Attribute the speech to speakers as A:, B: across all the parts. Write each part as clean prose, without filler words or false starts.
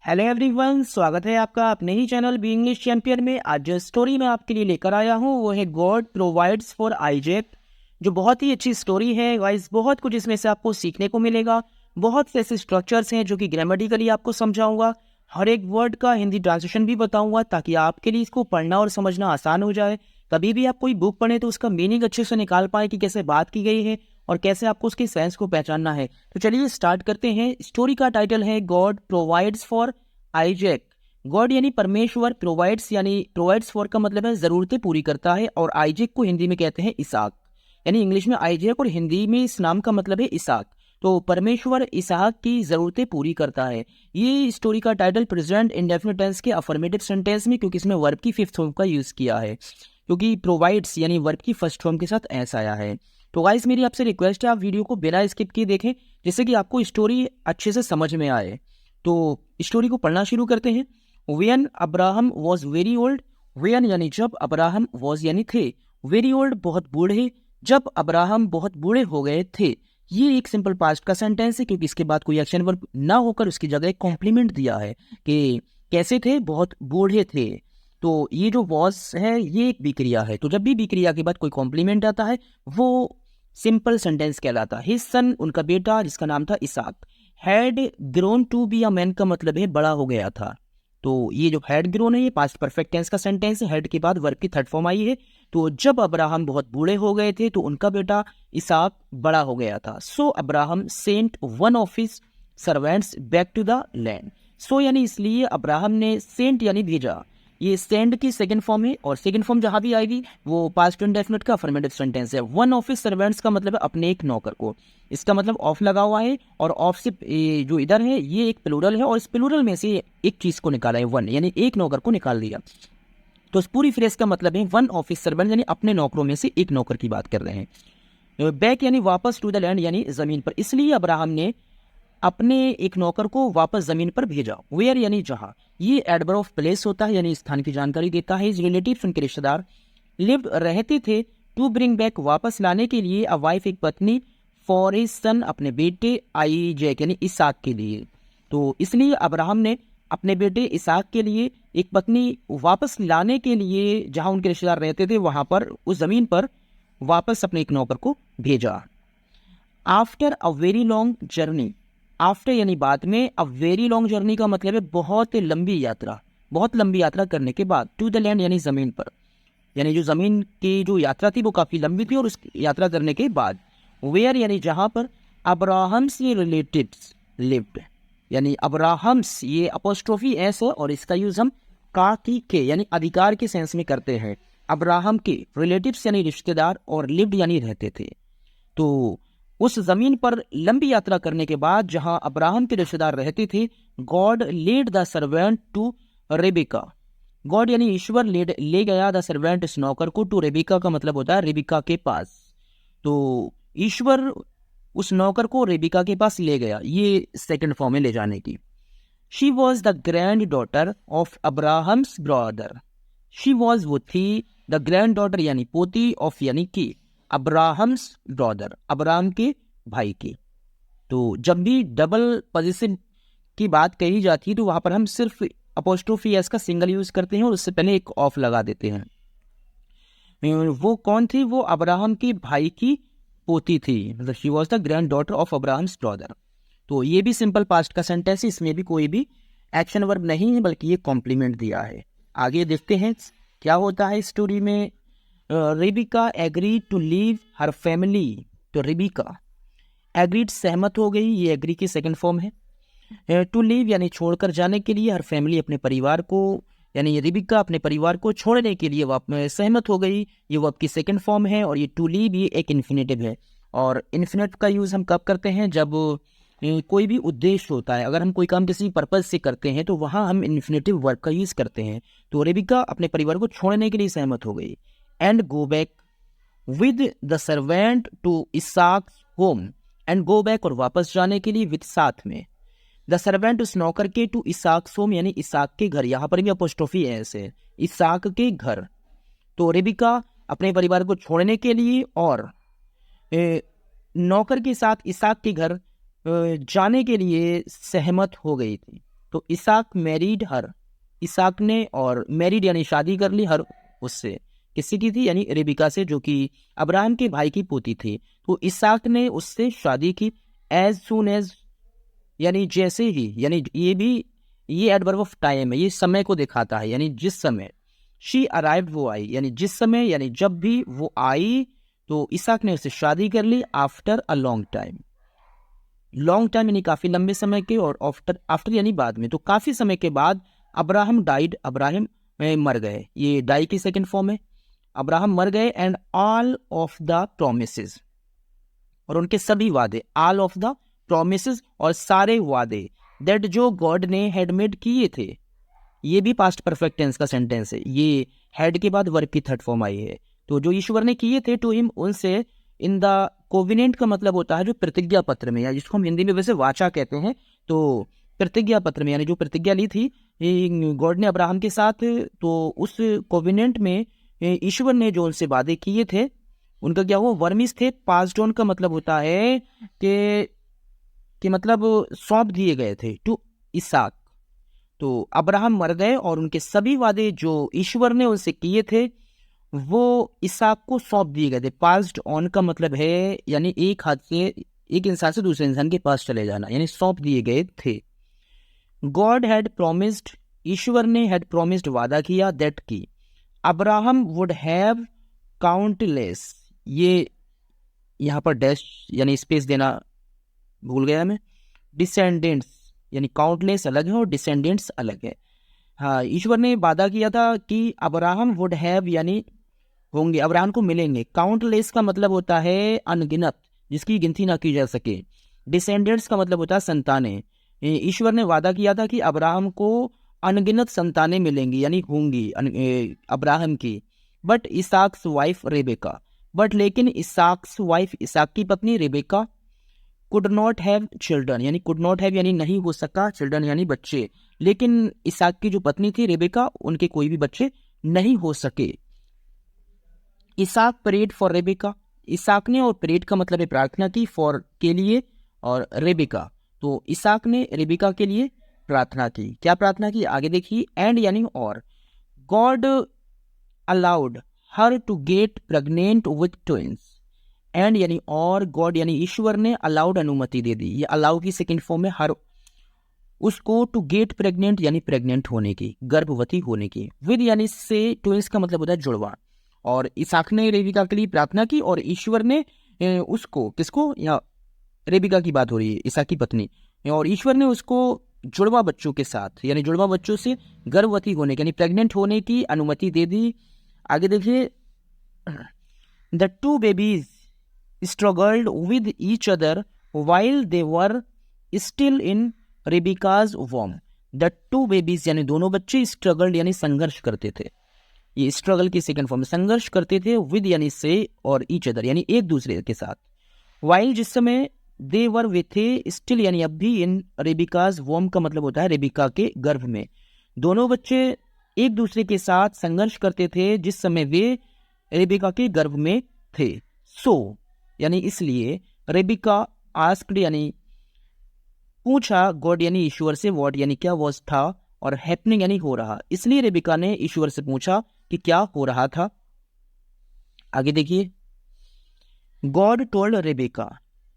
A: Hello everyone, स्वागत है आपका अपने ही चैनल बी इंग्लिश चैंपियन में। आज जो स्टोरी मैं आपके लिए लेकर आया हूँ वो है गॉड प्रोवाइड्स फॉर आइजैक, जो बहुत ही अच्छी स्टोरी है गाइस। बहुत कुछ इसमें से आपको सीखने को मिलेगा। बहुत से ऐसे स्ट्रक्चर्स हैं जो कि ग्रामेटिकली आपको समझाऊंगा। हर एक वर्ड का हिंदी ट्रांसलेशन भी बताऊंगा ताकि आपके लिए इसको पढ़ना और समझना आसान हो जाए। कभी भी आप कोई बुक पढ़ें तो उसका मीनिंग अच्छे से निकाल पाए कि कैसे बात की गई है और कैसे आपको उसके सेंस को पहचानना है। तो चलिए स्टार्ट करते हैं। स्टोरी का टाइटल है God provides for Isaac. God यानी परमेश्वर, प्रोवाइड्स यानी प्रोवाइड्स फॉर का मतलब है जरूरतें पूरी करता है, और आइजैक को हिंदी में कहते हैं इसहाक। यानी इंग्लिश में आइजैक और हिंदी में इस नाम का मतलब है इसहाक। तो परमेश्वर इसहाक की जरूरतें पूरी करता है। ये स्टोरी का टाइटल प्रेजेंट इंडेफिनिट टेंस के अफर्मेटिव सेंटेंस में, क्योंकि इसमें वर्ब की फिफ्थ फॉर्म का यूज किया है, क्योंकि प्रोवाइड्स यानी वर्ब की फर्स्ट फॉर्म के साथ ऐसा आया है। तो गाइस मेरी आपसे रिक्वेस्ट है आप वीडियो को बिना स्किप किए देखें, जिससे कि आपको स्टोरी अच्छे से समझ में आए। तो स्टोरी को पढ़ना शुरू करते हैं। When Abraham was very old. When यानी जब, अब्राहम वॉज यानी थे, वेरी ओल्ड बहुत बूढ़े, जब अब्राहम बहुत बूढ़े हो गए थे। ये एक सिंपल पास्ट का सेंटेंस है, क्योंकि इसके बाद कोई एक्शन वर्ब ना होकर उसकी जगह एक कॉम्प्लीमेंट दिया है कि कैसे थे, बहुत बूढ़े थे। तो ये जो वॉज है ये एक विक्रिया है। तो जब भी विक्रिया के बाद कोई कॉम्प्लीमेंट आता है वो सिंपल सेंटेंस कहलाता है। हिज सन, उनका बेटा जिसका नाम था इसहाक, had grown to be a man का मतलब है बड़ा हो गया था। तो ये जो हैड ग्रोन है ये पास्ट परफेक्ट टेंस का सेंटेंस है। हैड के बाद वर्ब की थर्ड फॉर्म आई है। तो जब अब्राहम बहुत बूढ़े हो गए थे तो उनका बेटा इसहाक बड़ा हो गया था। So Abraham sent one of his servants back to the land. So यानी इसलिए अब्राहम ने सेंट यानी भेजा, ये सेंड की सेकंड फॉर्म है, और सेकंड फॉर्म जहां भी आएगी वो पास्ट इंडेफिनिट का अफर्मेटिव सेंटेंस है। वन ऑफ हिज सर्वेंट्स का मतलब है अपने एक नौकर को। इसका मतलब ऑफ लगा हुआ है, और ऑफ से जो इधर है ये एक प्लूरल है, और इस प्लूरल में से एक चीज को निकाला है, वन यानी एक नौकर को निकाल दिया। तो इस पूरी फ्रेज का मतलब है वन ऑफ हिज सर्वेंट यानी अपने नौकरों में से एक नौकर की बात कर रहे हैं। बैक यानी वापस, टू द लैंड यानी जमीन पर। इसलिए अब्राहम ने अपने एक नौकर को वापस जमीन पर भेजा। वेयर यानी जहां, ये एडवर्ब ऑफ प्लेस होता है यानी स्थान की जानकारी देता है। रिलेटिव्स उनके रिश्तेदार, लिव्ड रहते थे, टू ब्रिंग बैक वापस लाने के लिए, अ वाइफ एक पत्नी, फॉर हिज सन अपने बेटे, आइजैक यानी इसहाक के लिए। तो इसलिए अब्राहम ने अपने बेटे इसहाक के लिए एक पत्नी वापस लाने के लिए जहां उनके रिश्तेदार रहते थे वहां पर उस जमीन पर वापस अपने एक नौकर को भेजा। After a very long journey, after यानी बाद में, अ वेरी लॉन्ग जर्नी का मतलब है बहुत लंबी यात्रा। बहुत लंबी यात्रा करने के बाद, टू द लैंड यानी जमीन पर, यानी जो जमीन की जो यात्रा थी वो काफी लंबी थी, और उस यात्रा करने के बाद, वेयर यानी जहां पर, अब्राहम्स ये रिलेटिव्स लिव्ड, यानी अब्राहम्स ये अपोस्ट्रोफी एस है, और इसका यूज हम का की के यानी अधिकार के सेंस में करते हैं। अब्राहम के रिलेटिव्स यानी रिश्तेदार, और लिव्ड यानी रहते थे। तो उस जमीन पर लंबी यात्रा करने के बाद जहां अब्राहम के रिश्तेदार रहते थे, God led the servant to Rebecca. God यानी ईश्वर ले गया द सर्वेंट इस नौकर को, टू रेबिका का मतलब होता है रेबिका के पास। तो ईश्वर उस नौकर को रेबिका के पास ले गया, ये सेकंड फॉर्म है ले जाने की। She was the granddaughter of Abraham's brother. She was वो थी, द ग्रैंड डॉटर यानी पोती, ऑफ यानी की, अब्राहम्स ब्रदर अब्राहम के भाई की। तो जब भी डबल पोजीशन की बात कही जाती है तो वहां पर हम सिर्फ अपोस्ट्रोफी एस का सिंगल यूज करते हैं, और उससे पहले एक ऑफ लगा देते हैं। वो कौन थी? वो अब्राहम के भाई की पोती थी, मतलब she was the granddaughter of Abraham's brother. तो ये भी सिंपल पास्ट का सेंटेंस है, इसमें भी कोई भी एक्शन वर्ब नहीं है बल्कि ये कॉम्प्लीमेंट दिया है। आगे देखते हैं क्या होता है स्टोरी में। Rebecca agree to leave her family. तो रेबिका एग्रीड सहमत हो गई, ये एग्री की सेकंड फॉर्म है। टू लीव यानी छोड़कर जाने के लिए, हर फैमिली अपने परिवार को, यानी रेबिका अपने परिवार को छोड़ने के लिए सहमत हो गई, ये वर्ब की सेकंड फॉर्म है। और ये टू लीव ये एक इन्फिनेटिव है, और इन्फिनेट का यूज हम कब करते हैं? जब कोई भी उद्देश्य होता है, अगर हम कोई काम किसी पर्पज से करते हैं तो वहां हम इन्फिनेटिव वर्ब का यूज करते हैं। तो रेबिका अपने परिवार को छोड़ने के लिए सहमत हो गई। And go back with the servant to Isaac home, and go back और वापस जाने के लिए, विद साथ में, द सर्वेंट उस नौकर के, टू इसहाक होम यानी इसहाक के घर। यहां पर भी अपोस्ट्रोफी एस है, इसहाक के घर। तो रेबिका अपने परिवार को छोड़ने के लिए और नौकर के साथ इसहाक के घर जाने के लिए सहमत हो गई थी। तो इसाक मैरिड हर, इसाक ने और मैरिड यानी शादी कर ली, हर उससे, किससे की थी, यानी रेबिका से, जो कि अब्राहम के भाई की पोती थी। तो इसाक ने उससे शादी की। एज सुन एज यानी जैसे ही, यानी ये भी, ये एडवर्ब ऑफ टाइम है, ये समय को दिखाता है, यानी जिस समय। शी अराइव्ड, वो आई, यानी जिस समय, यानी जब भी वो आई, तो इसाक ने उससे शादी कर ली। After a long time, long time यानी काफी लंबे समय के, और आफ्टर, आफ्टर यानी बाद में, तो काफी समय के बाद। अब्राहम डाइड, अब्राहम मर गए, ये डाई की सेकंड फॉर्म है। अब्राहम मर गए। And all of the promises, और उनके सभी वादे, ऑल ऑफ द प्रोमिसेस, और सारे वादे, दैट जो गॉड ने हैड मेड किए थे, ये भी पास्ट परफेक्ट टेंस का सेंटेंस है, ये हैड के बाद वर्ब की थर्ड फॉर्म आई है। तो जो ईश्वर ने किए थे टू हिम, उनसे, इन द कोविनेंट का मतलब होता है जो प्रतिज्ञा पत्र में, या जिसको हम हिंदी में वैसे वाचा कहते हैं, तो प्रतिज्ञा पत्र में, यानी जो प्रतिज्ञा ली थी गॉड ने अब्राहम के साथ, तो उस कोविनेंट में ईश्वर ने जो उनसे वादे किए थे, उनका क्या हुआ, वर्मिस थे। पास्ड ऑन का मतलब होता है कि मतलब सौंप दिए गए थे टू इसाक। तो अब्राहम मर गए और उनके सभी वादे जो ईश्वर ने उनसे किए थे, वो इसाक को सौंप दिए गए थे। पास्ड ऑन का मतलब है यानी एक हाथ से, एक इंसान से दूसरे इंसान के पास चले जाना, यानी सौंप दिए गए थे। गॉड हैड प्रोमिस्ड, ईश्वर ने हैड प्रोमिस्ड, वादा किया, दैट की अब्राहम वुड हैव काउंटलेस, ये यहाँ पर डैश यानी स्पेस देना भूल गया मैं, डिसेंडेंट्स, यानी काउंटलेस अलग है और डिसेंडेंट्स अलग है। हाँ, ईश्वर ने वादा किया था कि अब्राहम वुड हैव, यानी होंगे, अब्राहम को मिलेंगे। काउंटलेस का मतलब होता है अनगिनत, जिसकी गिनती ना की जा सके। डिसेंडेंट्स का मतलब होता है संतानें। ईश्वर ने वादा किया था कि अब्राहम को अनगिनत संतानें मिलेंगी, यानी होंगी अब्राहम की। बट इसाक्स वाइफ रेबेका, बट लेकिन इसाक्स वाइफ, इसाक की पत्नी Rebecca, could not have children, यानी कुड नॉट हैव यानी नहीं हो सका, चिल्ड्रन यानी बच्चे। लेकिन इसाक की जो पत्नी थी रेबेका, उनके कोई भी बच्चे नहीं हो सके। Isaac prayed for Rebecca, Isaac ने, और प्रेड का मतलब है प्रार्थना की, फॉर के लिए, और रेबेका, तो इसाक ने रेबेका के लिए प्रार्थना की। क्या प्रार्थना की, आगे देखिए। एंड यानी और, God allowed her to get pregnant with twins. And यानी और, गॉड यानी ईश्वर ने, अलाउड अनुमति दे दी, ये अलाउ की सेकंड फॉर्म है, हर, उसको टू गेट प्रेग्नेंट यानी प्रेग्नेंट होने की, गर्भवती होने की। विद यानी से, ट्विंस का मतलब होता है जुड़वा। और इसाक ने रेबिका के लिए प्रार्थना की, और ईश्वर ने उसको, किसको, या रेबिका की बात हो रही है, इसाक की पत्नी, और ईश्वर ने उसको जुड़वा बच्चों के साथ, यानी जुड़वा बच्चों से गर्भवती होने की, यानी प्रेग्नेंट होने की अनुमति दे दी। आगे देखिए। The two babies struggled with each other while they were still in Rebecca's womb. The two babies यानी दोनों बच्चे, struggled यानी संघर्ष करते थे, ये struggle की सेकंड फॉर्म, संघर्ष करते थे, with यानी से, और each other यानी एक दूसरे के साथ। while जिस समय, they were वे थे, still यानी अब भी, in Rebecca's womb का मतलब होता है रेबिका के गर्भ में। दोनों बच्चे एक दूसरे के साथ संघर्ष करते थे जिस समय वे रेबिका के गर्भ में थे। सो यानी इसलिए, रेबिका आस्क्ड यानी पूछा, गॉड यानी ईश्वर से, व्हाट यानी क्या, वाज था, और हैपनिंग यानी हो रहा, इसलिए रेबिका ने ईश्वर से पूछा कि क्या हो रहा था। आगे देखिए। गॉड टोल्ड रेबिका,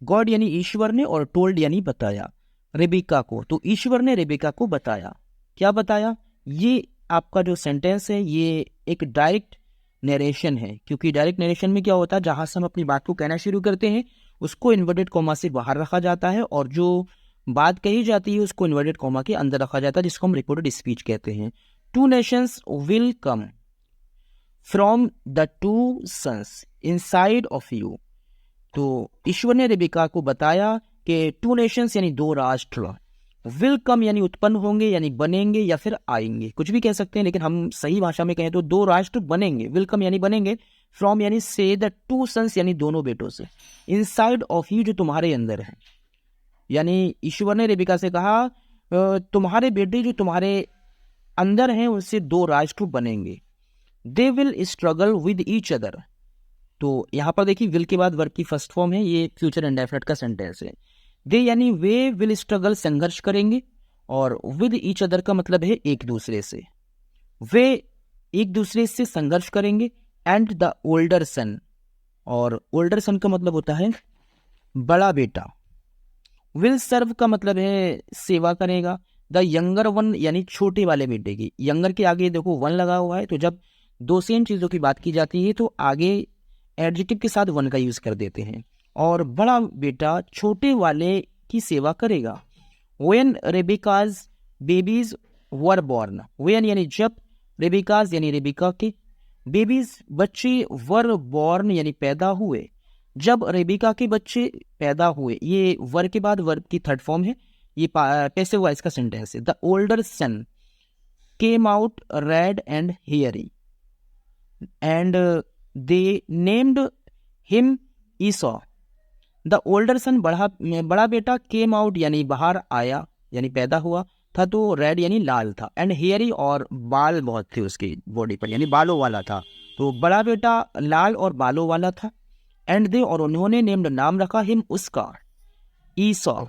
A: गॉड यानी ईश्वर ने, और टोल्ड यानी बताया रेबिका को, तो ईश्वर ने रेबिका को बताया। क्या बताया, ये आपका जो सेंटेंस है ये एक डायरेक्ट नरेशन है, क्योंकि डायरेक्ट नरेशन में क्या होता है, जहां से हम अपनी बात को कहना शुरू करते हैं उसको इन्वर्टेड कॉमा से बाहर रखा जाता है, और जो बात कही जाती है उसको इन्वर्टेड कॉमा के अंदर रखा जाता है, जिसको हम रिपोर्टेड स्पीच कहते हैं। Two nations will come from the two sons inside of you, तो ईश्वर ने रेबिका को बताया कि टू नेशंस यानी दो राष्ट्र, विल कम यानी उत्पन्न होंगे, यानी बनेंगे, या फिर आएंगे, कुछ भी कह सकते हैं, लेकिन हम सही भाषा में कहें तो दो राष्ट्र बनेंगे। विल कम यानी बनेंगे, फ्रॉम यानी से, द टू सन्स यानी दोनों बेटों से, इनसाइड ऑफ यू जो तुम्हारे अंदर है, यानी ईश्वर ने रेबिका से कहा तुम्हारे बेटे जो तुम्हारे अंदर हैं उनसे दो राष्ट्र बनेंगे। They will struggle with each other, तो यहाँ पर देखिए विल के बाद वर्ब की फर्स्ट फॉर्म है, ये फ्यूचर इंडेफिनिट का सेंटेंस है। दे यानी वे विल स्ट्रगल संघर्ष करेंगे, और विद ईच अदर का मतलब है एक दूसरे से, वे एक दूसरे से संघर्ष करेंगे। एंड द ओल्डर सन, और ओल्डर सन का मतलब होता है बड़ा बेटा। विल सर्व का मतलब है सेवा करेगा। द यंगर वन यानी छोटे वाले बेटे की, यंगर के आगे देखो वन लगा हुआ है, तो जब दो सेम चीज़ों की बात की जाती है तो आगे एडजेक्टिव के साथ वन का यूज़ कर देते हैं। और बड़ा बेटा छोटे वाले की सेवा करेगा। When Rebecca's babies were born, when यानी जब, रेबिकाज यानी रेबिका के, बेबीज बच्चे, वर बॉर्न यानी पैदा हुए, जब रेबिका के बच्चे पैदा हुए। ये वर के बाद वर्ब की थर्ड फॉर्म है, ये पैसिव वॉइस का सेंटेंस है। The older son came out red and hairy and they named him Esau. The older son बड़ा बेटा, केम आउट यानी बाहर आया यानी पैदा हुआ था, तो रेड यानी लाल था, एंड हेयरी और बाल बहुत थे उसकी बॉडी पर यानी बालों वाला था, तो बड़ा बेटा लाल और बालों वाला था। एंड दे और उन्होंने नेम्ड नाम रखा हिम उसका, ईसॉ,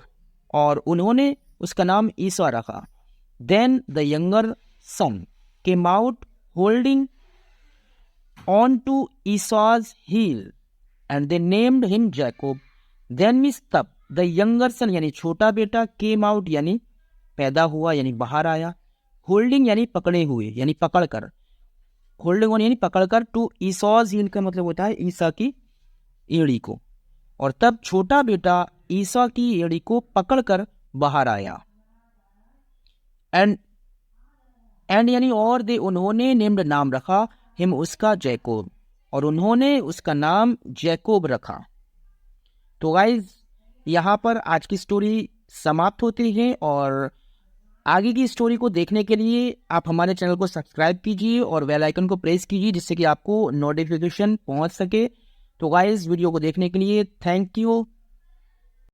A: और उन्होंने उसका नाम ईसॉ रखा। Then the younger son came out holding on to Esau's heel and they named him Jacob. Then means तब, द यंगर सन यानी छोटा बेटा, केम आउट यानी पैदा हुआ यानी बाहर आया, होल्डिंग यानी पकड़े हुए यानी पकड़कर, होल्डिंग वन यानी पकड़कर, टू ईसॉज हील का मतलब होता है ईसा की एड़ी को, और तब छोटा बेटा ईसा की एड़ी को पकड़कर बाहर आया। एंड यानी और, दे उन्होंने नेम्ड नाम रखा हिम उसका जैकोब, और उन्होंने उसका नाम जैकोब रखा। तो गाइज यहाँ पर आज की स्टोरी समाप्त होती है, और आगे की स्टोरी को देखने के लिए आप हमारे चैनल को सब्सक्राइब कीजिए और बेल आइकन को प्रेस कीजिए, जिससे कि आपको नोटिफिकेशन पहुँच सके। तो गाइज वीडियो को देखने के लिए थैंक यू।